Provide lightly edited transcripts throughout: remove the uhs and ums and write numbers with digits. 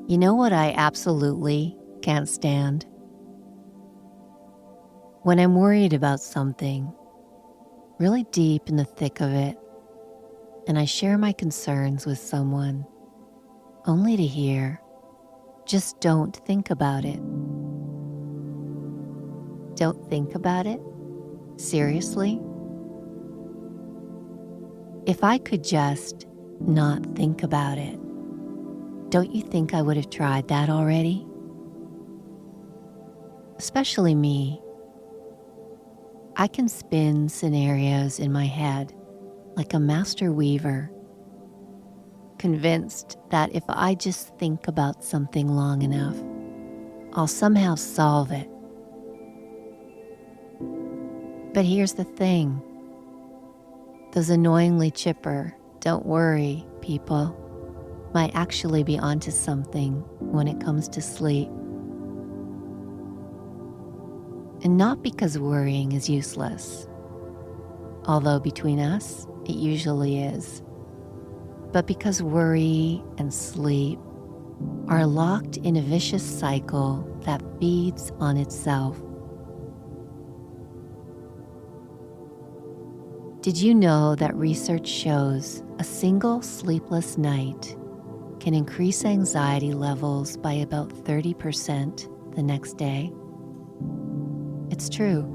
You know what I absolutely can't stand? When I'm worried about something, really deep in the thick of it, and I share my concerns with someone, only to hear, just don't think about it. Don't think about it? Seriously? If I could just not think about it, don't you think I would have tried that already? Especially me. I can spin scenarios in my head like a master weaver, convinced that if I just think about something long enough, I'll somehow solve it. But here's the thing. Those annoyingly chipper, don't worry, people, might actually be onto something when it comes to sleep. And not because worrying is useless, although between us, it usually is, but because worry and sleep are locked in a vicious cycle that feeds on itself. Did you know that research shows a single sleepless night can increase anxiety levels by about 30% the next day? It's true.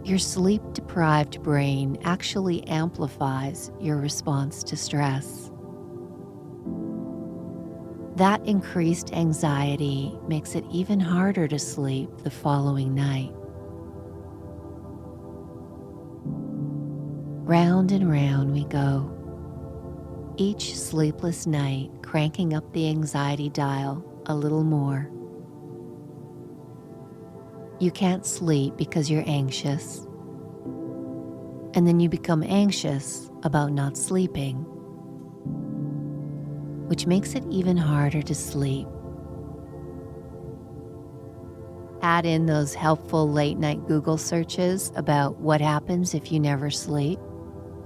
Your sleep-deprived brain actually amplifies your response to stress. That increased anxiety makes it even harder to sleep the following night. Round and round we go, each sleepless night cranking up the anxiety dial a little more. You can't sleep because you're anxious, and then you become anxious about not sleeping, which makes it even harder to sleep. Add in those helpful late-night Google searches about what happens if you never sleep.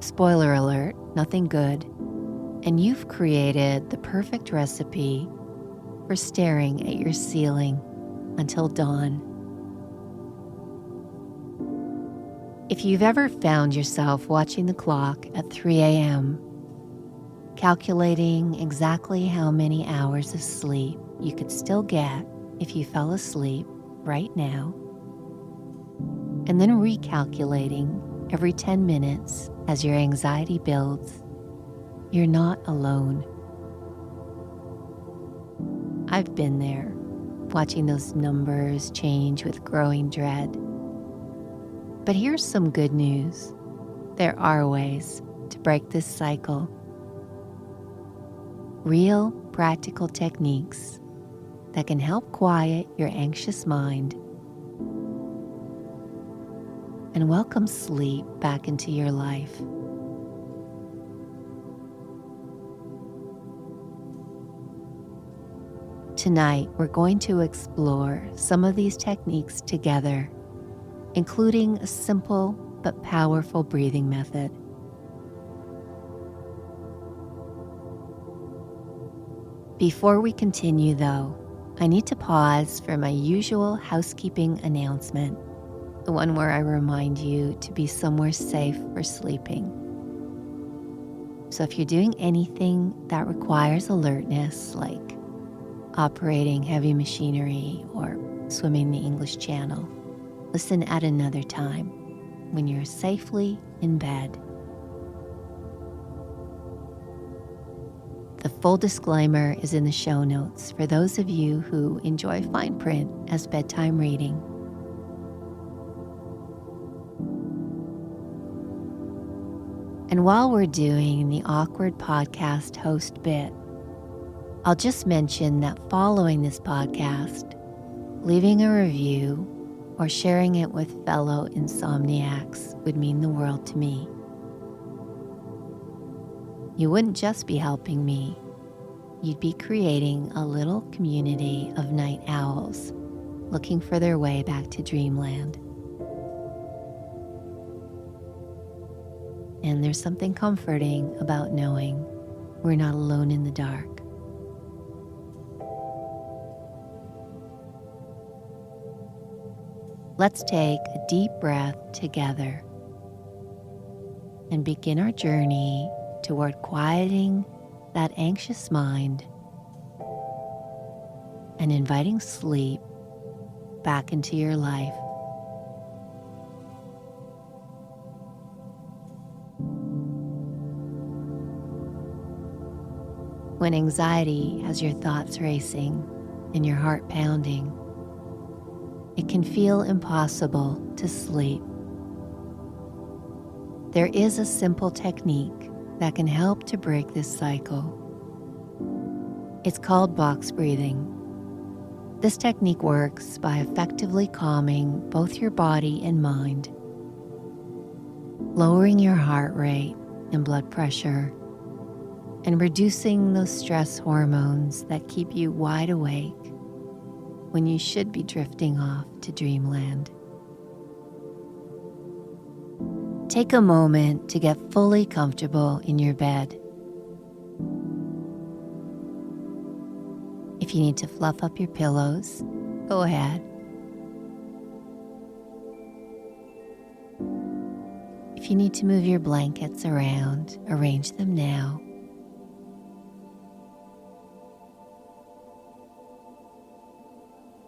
Spoiler alert, nothing good. And you've created the perfect recipe for staring at your ceiling until dawn. If you've ever found yourself watching the clock at 3 a.m., calculating exactly how many hours of sleep you could still get if you fell asleep right now, and then recalculating every 10 minutes as your anxiety builds, you're not alone. I've been there, watching those numbers change with growing dread. But here's some good news. There are ways to break this cycle. Real, practical techniques that can help quiet your anxious mind and welcome sleep back into your life. Tonight, we're going to explore some of these techniques together, including a simple but powerful breathing method. Before we continue, though, I need to pause for my usual housekeeping announcement, the one where I remind you to be somewhere safe for sleeping. So if you're doing anything that requires alertness, like operating heavy machinery or swimming the English Channel, listen at another time when you're safely in bed. The full disclaimer is in the show notes for those of you who enjoy fine print as bedtime reading. And while we're doing the awkward podcast host bit, I'll just mention that following this podcast, leaving a review or sharing it with fellow insomniacs would mean the world to me. You wouldn't just be helping me, you'd be creating a little community of night owls looking for their way back to dreamland. And there's something comforting about knowing we're not alone in the dark. Let's take a deep breath together and begin our journey toward quieting that anxious mind and inviting sleep back into your life. When anxiety has your thoughts racing and your heart pounding, it can feel impossible to sleep. There is a simple technique that can help to break this cycle. It's called box breathing. This technique works by effectively calming both your body and mind, lowering your heart rate and blood pressure, and reducing those stress hormones that keep you wide awake when you should be drifting off to dreamland. Take a moment to get fully comfortable in your bed. If you need to fluff up your pillows, go ahead. If you need to move your blankets around, arrange them now.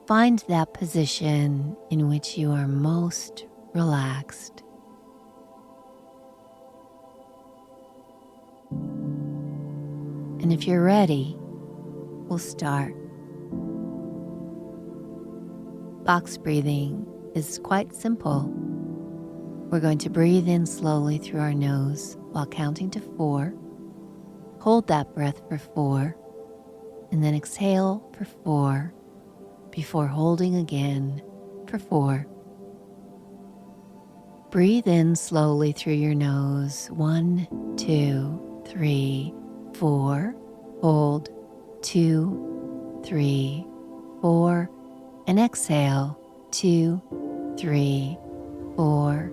Find that position in which you are most relaxed. And if you're ready, we'll start. Box breathing is quite simple. We're going to breathe in slowly through our nose while counting to 4. Hold that breath for 4, and then exhale for 4 before holding again for 4. Breathe in slowly through your nose. 1, 2, 3, 4. Hold. 2, 3, 4. And exhale. 2, 3, 4.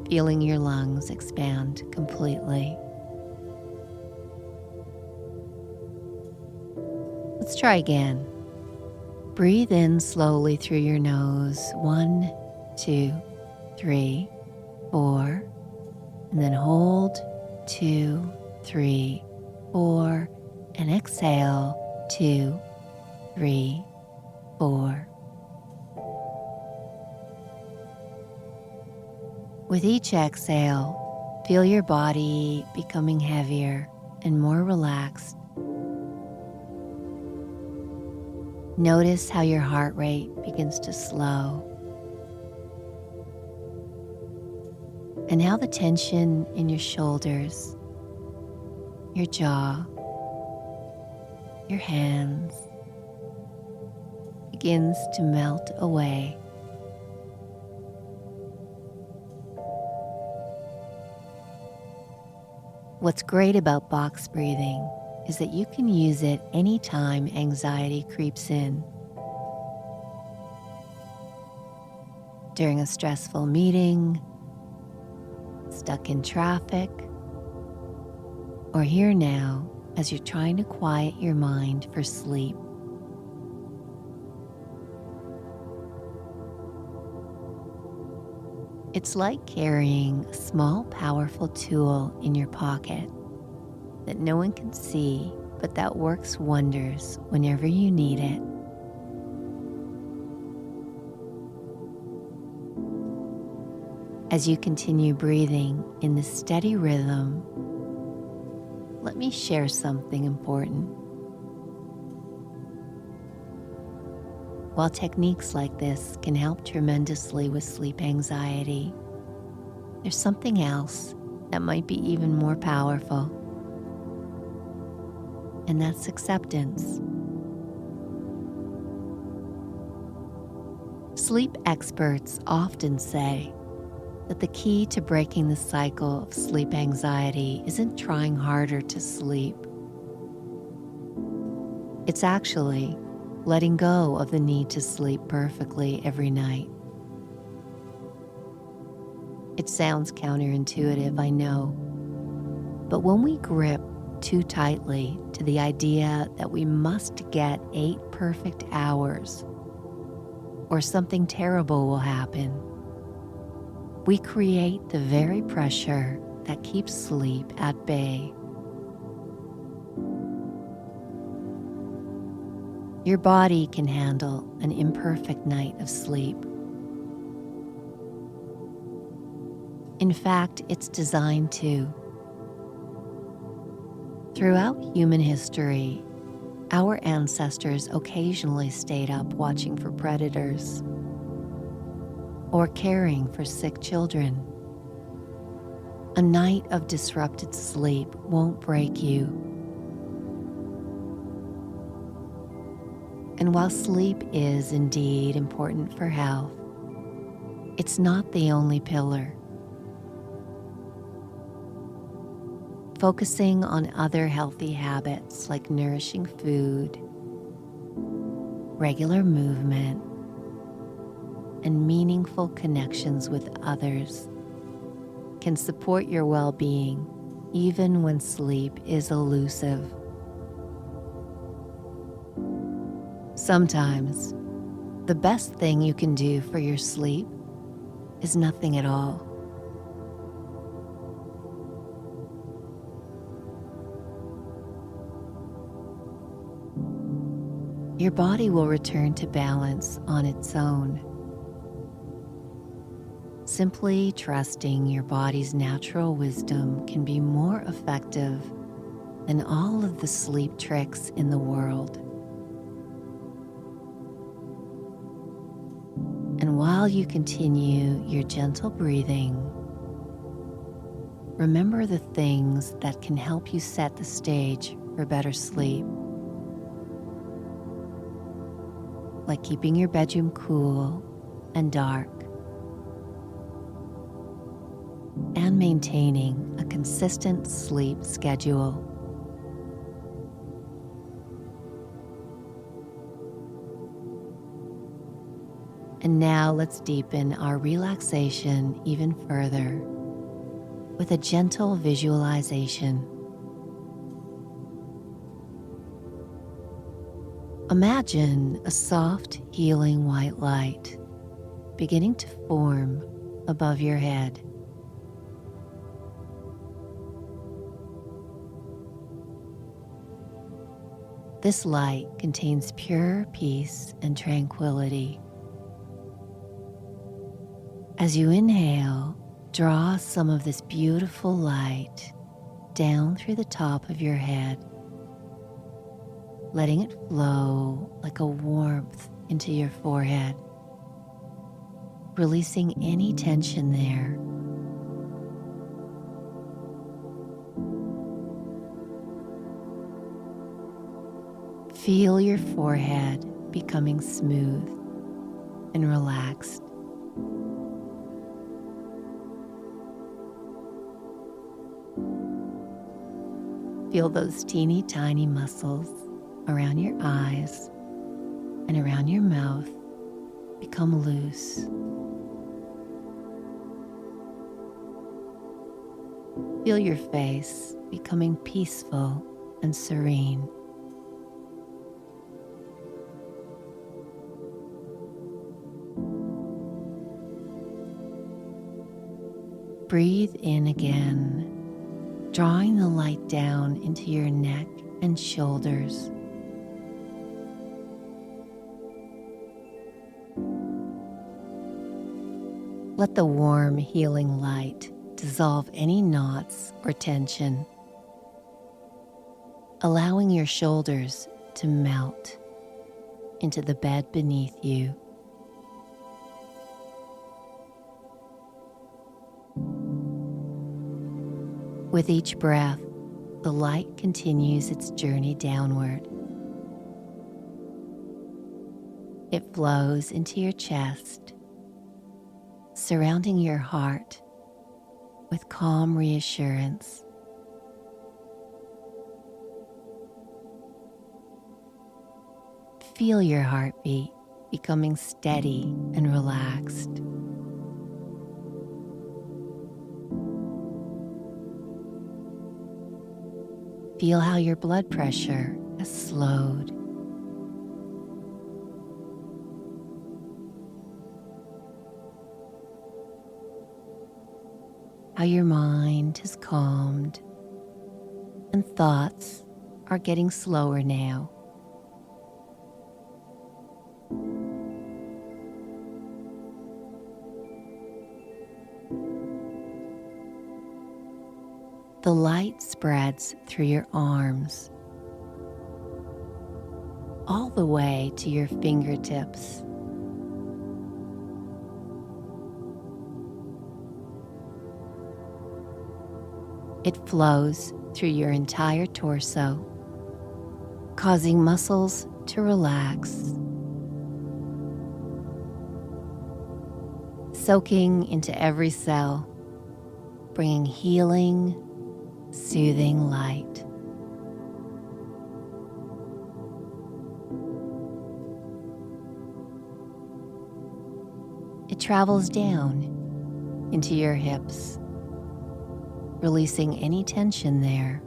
Feeling your lungs expand completely. Let's try again. Breathe in slowly through your nose. 1, 2, 3, 4. And then hold. 2, 3, 4. And exhale. 2, 3, 4. With each exhale, feel your body becoming heavier and more relaxed. Notice how your heart rate begins to slow, and how the tension in your shoulders, your jaw, your hands begins to melt away. What's great about box breathing is that you can use it anytime anxiety creeps in. During a stressful meeting, stuck in traffic, or here now as you're trying to quiet your mind for sleep. It's like carrying a small, powerful tool in your pocket that no one can see, but that works wonders whenever you need it. As you continue breathing in this steady rhythm, let me share something important. While techniques like this can help tremendously with sleep anxiety, there's something else that might be even more powerful, and that's acceptance. Sleep experts often say that the key to breaking the cycle of sleep anxiety isn't trying harder to sleep. It's actually letting go of the need to sleep perfectly every night. It sounds counterintuitive, I know, but when we grip too tightly to the idea that we must get 8 perfect hours, or something terrible will happen. We create the very pressure that keeps sleep at bay. Your body can handle an imperfect night of sleep. In fact, it's designed to. Throughout human history, our ancestors occasionally stayed up watching for predators or caring for sick children. A night of disrupted sleep won't break you. And while sleep is indeed important for health, it's not the only pillar. Focusing on other healthy habits like nourishing food, regular movement, and meaningful connections with others can support your well-being even when sleep is elusive. Sometimes, the best thing you can do for your sleep is nothing at all. Your body will return to balance on its own. Simply trusting your body's natural wisdom can be more effective than all of the sleep tricks in the world. And while you continue your gentle breathing, remember the things that can help you set the stage for better sleep, like keeping your bedroom cool and dark, and maintaining a consistent sleep schedule. And now let's deepen our relaxation even further with a gentle visualization. Imagine a soft, healing white light beginning to form above your head. This light contains pure peace and tranquility. As you inhale, draw some of this beautiful light down through the top of your head, letting it flow like a warmth into your forehead, releasing any tension there. Feel your forehead becoming smooth and relaxed. Feel those teeny tiny muscles around your eyes and around your mouth become loose. Feel your face becoming peaceful and serene. Breathe in again, drawing the light down into your neck and shoulders. Let the warm, healing light dissolve any knots or tension, allowing your shoulders to melt into the bed beneath you. With each breath, the light continues its journey downward. It flows into your chest, surrounding your heart with calm reassurance. Feel your heartbeat becoming steady and relaxed. Feel how your blood pressure has slowed. how your mind has calmed and thoughts are getting slower now. The light spreads through your arms, all the way to your fingertips. It flows through your entire torso, causing muscles to relax, soaking into every cell, bringing healing, soothing light. It travels down into your hips, releasing any tension there.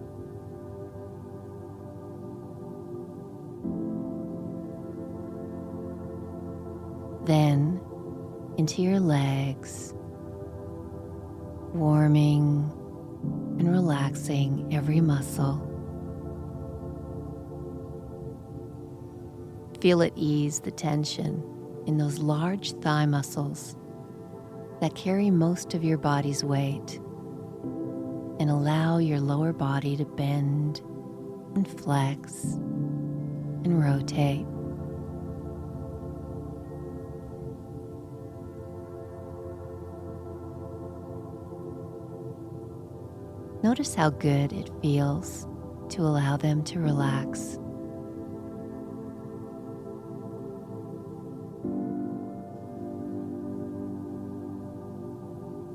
Then into your legs, warming and relaxing every muscle. Feel it ease the tension in those large thigh muscles that carry most of your body's weight, and allow your lower body to bend and flex and rotate. Notice how good it feels to allow them to relax.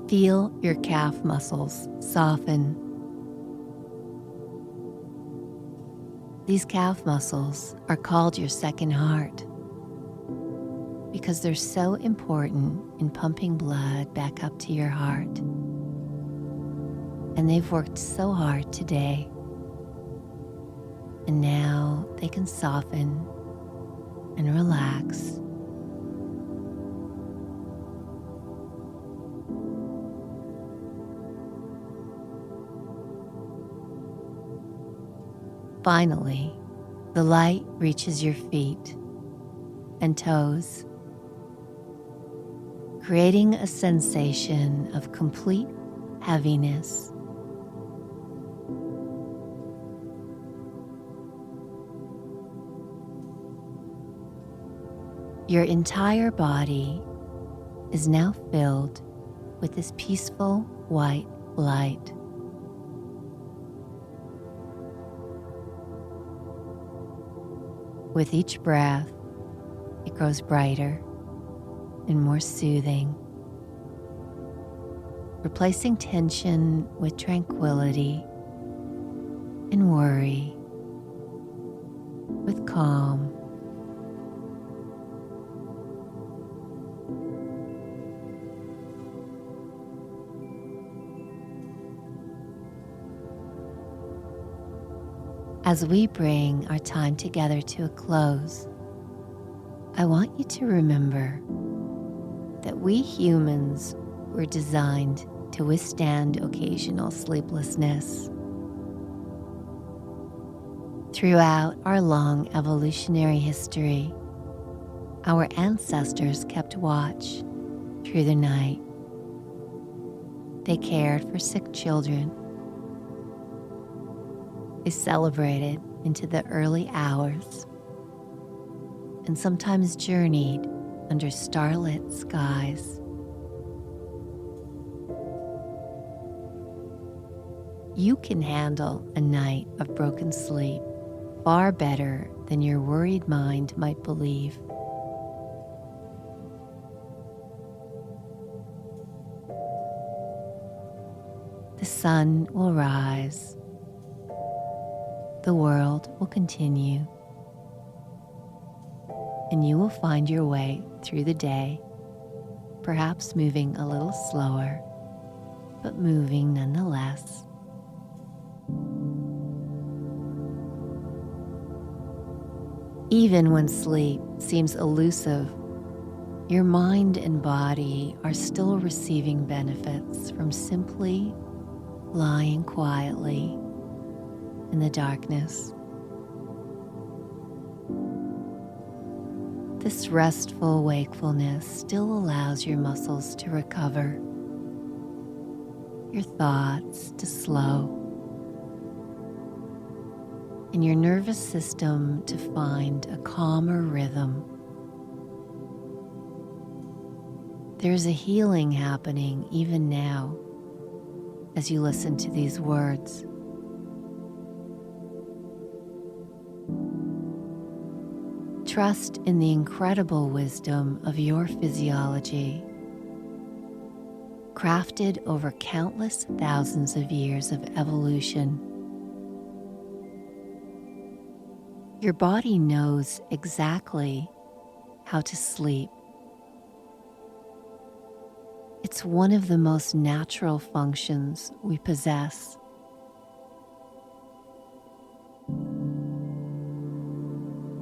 Feel your calf muscles soften. These calf muscles are called your second heart because they're so important in pumping blood back up to your heart. And they've worked so hard today. And now they can soften and relax. Finally, the light reaches your feet and toes, creating a sensation of complete heaviness. Your entire body is now filled with this peaceful white light. With each breath, it grows brighter and more soothing, replacing tension with tranquility and worry with calm. As we bring our time together to a close, I want you to remember that we humans were designed to withstand occasional sleeplessness. Throughout our long evolutionary history, our ancestors kept watch through the night. They cared for sick children. They celebrated into the early hours and sometimes journeyed under starlit skies. You can handle a night of broken sleep far better than your worried mind might believe. The sun will rise. The world will continue. And you will find your way through the day, perhaps moving a little slower, but moving nonetheless. Even when sleep seems elusive, Your mind and body are still receiving benefits from simply lying quietly in the darkness. This restful wakefulness still allows your muscles to recover, your thoughts to slow, and your nervous system to find a calmer rhythm. There's a healing happening even now as you listen to these words. Trust in the incredible wisdom of your physiology, crafted over countless thousands of years of evolution. Your body knows exactly how to sleep. It's one of the most natural functions we possess.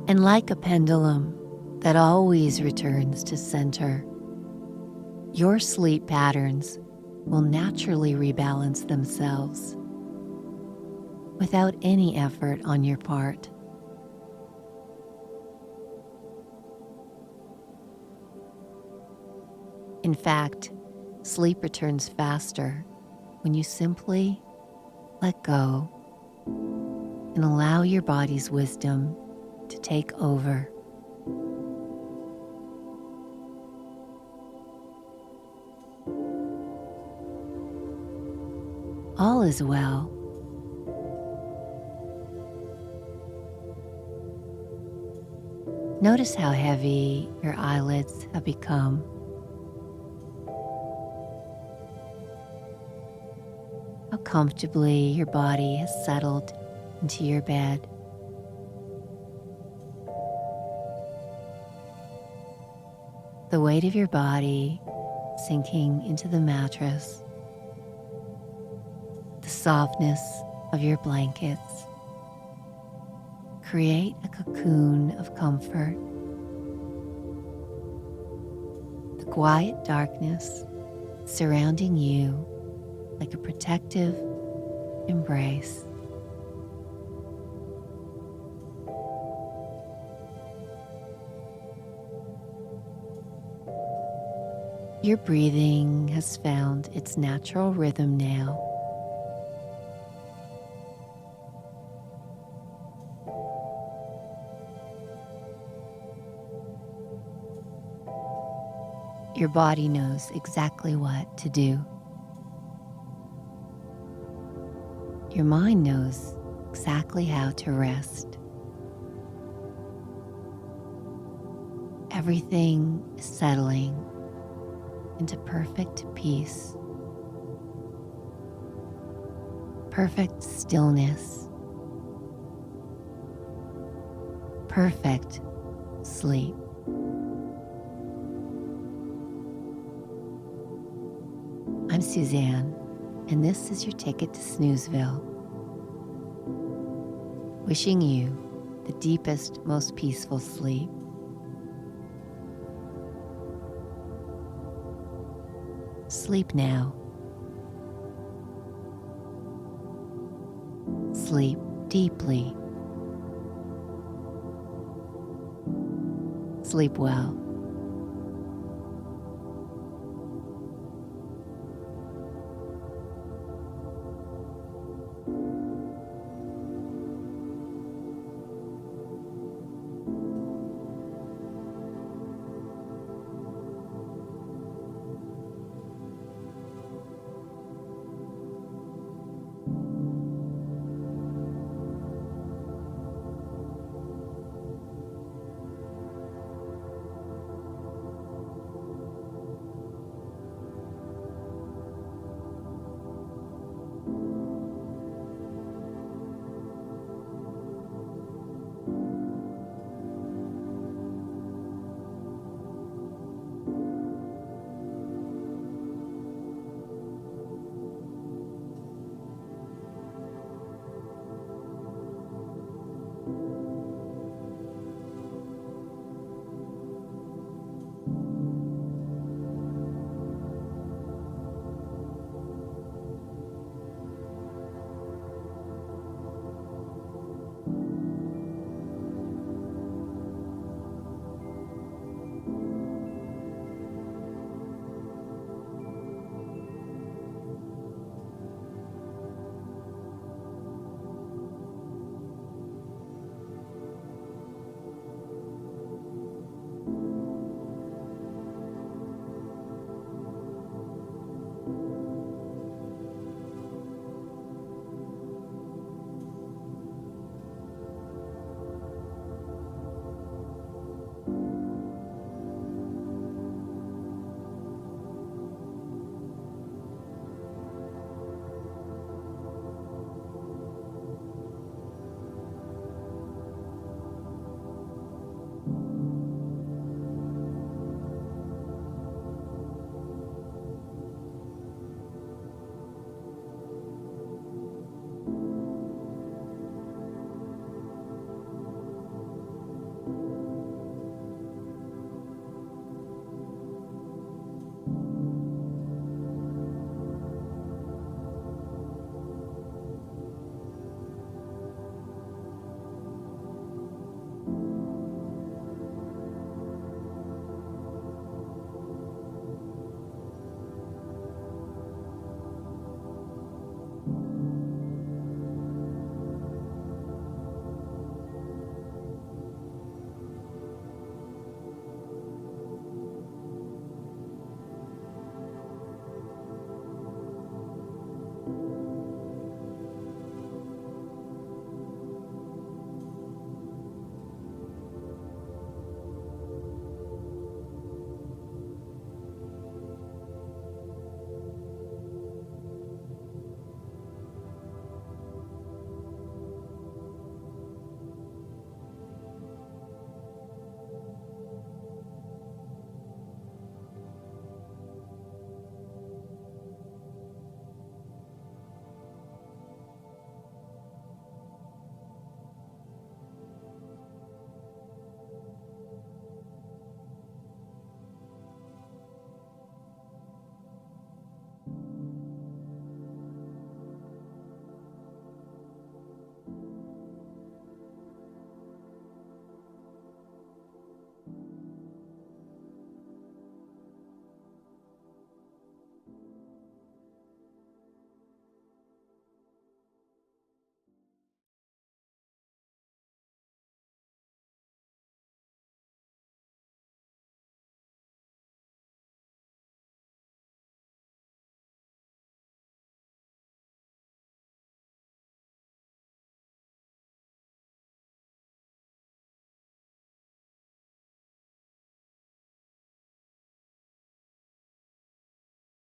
And like a pendulum that always returns to center, your sleep patterns will naturally rebalance themselves without any effort on your part. In fact, sleep returns faster when you simply let go and allow your body's wisdom to take over. All is well. Notice how heavy your eyelids have become. How comfortably your body has settled into your bed. The weight of your body sinking into the mattress. The softness of your blankets. Create a cocoon of comfort. The quiet darkness surrounding you like a protective embrace. Your breathing has found its natural rhythm now. Your body knows exactly what to do. Your mind knows exactly how to rest. Everything is settling into perfect peace, perfect stillness, perfect sleep. I'm Suzanne, and this is your ticket to Snoozeville. Wishing you the deepest, most peaceful sleep. Sleep now. Sleep deeply. Sleep well.